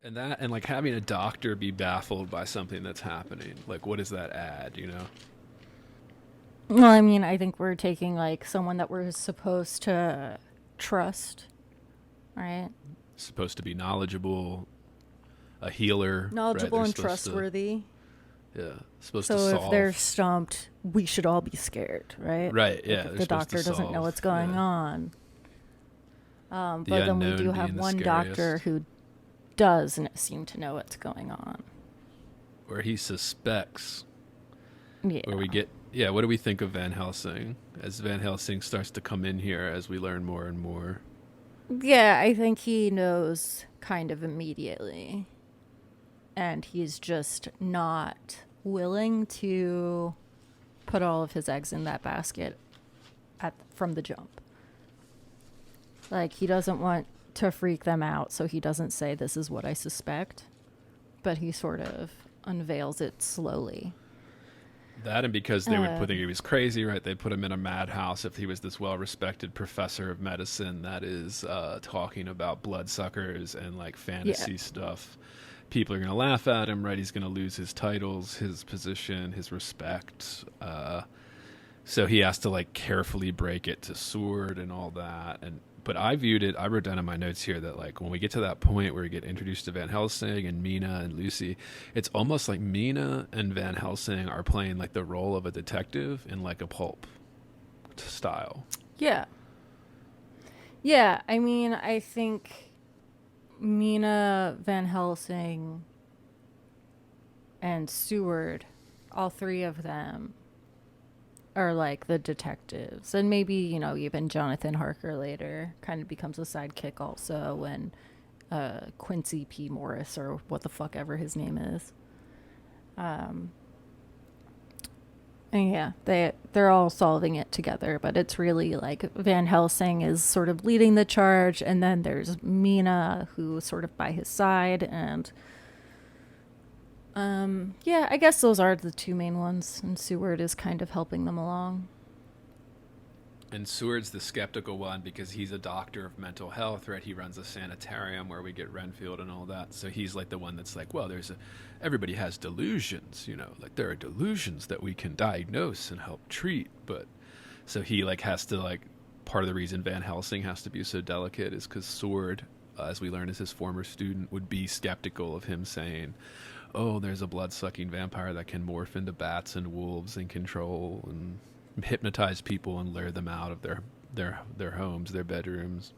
And that, and like having a doctor be baffled by something that's happening, like what does that add, you know? Well, I mean, I think we're taking like someone that we're supposed to trust, right? Supposed to be knowledgeable, a healer, right? Knowledgeable They're and supposed to, trustworthy. yeah, supposed to So if they're solve, stumped, we should all be scared, right? right? Like Yeah, if they're the supposed to doctor doesn't know solve, what's going yeah, on. the But then we do unknown have being the one doctor scariest, who does seem to know what's going on. where he suspects, where we Yeah. get, yeah. What do we think of Van Helsing as Van Helsing starts to come in here as we learn more and more? Yeah, I think he knows kind of immediately. And he's just not willing to put all of his eggs in that basket from the jump. Like, he doesn't want to freak them out, so he doesn't say, "This is what I suspect," but he sort of unveils it slowly. That, and because they would put think Um, he was crazy, right? They'd put him in a madhouse if he was this well-respected professor of medicine that is talking about bloodsuckers and like yeah. fantasy stuff. People are gonna laugh at him, right? He's gonna lose his titles, his position, his respect. So he has to like carefully break it to sword and all that. And but I viewed it. I wrote down in my notes here that like when we get to that point where we get introduced to Van Helsing and Mina and Lucy, it's almost like Mina and Van Helsing are playing like the role of a detective in like a pulp style. Yeah. Yeah, I mean, I think Mina, Van Helsing, and Seward, all three of them are like the detectives. And maybe, even Jonathan Harker later kind of becomes a sidekick also when Quincy P. Morris, or what the fuck ever his name is. Um, and yeah, they're all solving it together, but it's really like Van Helsing is sort of leading the charge, and then there's Mina who's sort of by his side, and yeah, I guess those are the two main ones, and Seward is kind of helping them along. And Seward's the skeptical one because he's a doctor of mental health, right? He runs a sanitarium where we get Renfield and all that. So he's like the one that's like, well, everybody has delusions, you know, like there are delusions that we can diagnose and help treat. But so he like has to like, part of the reason Van Helsing has to be so delicate is because Sword, as we learn as his former student, would be skeptical of him saying, oh, there's a blood sucking vampire that can morph into bats and wolves and control and hypnotize people and lure them out of their homes, their bedrooms.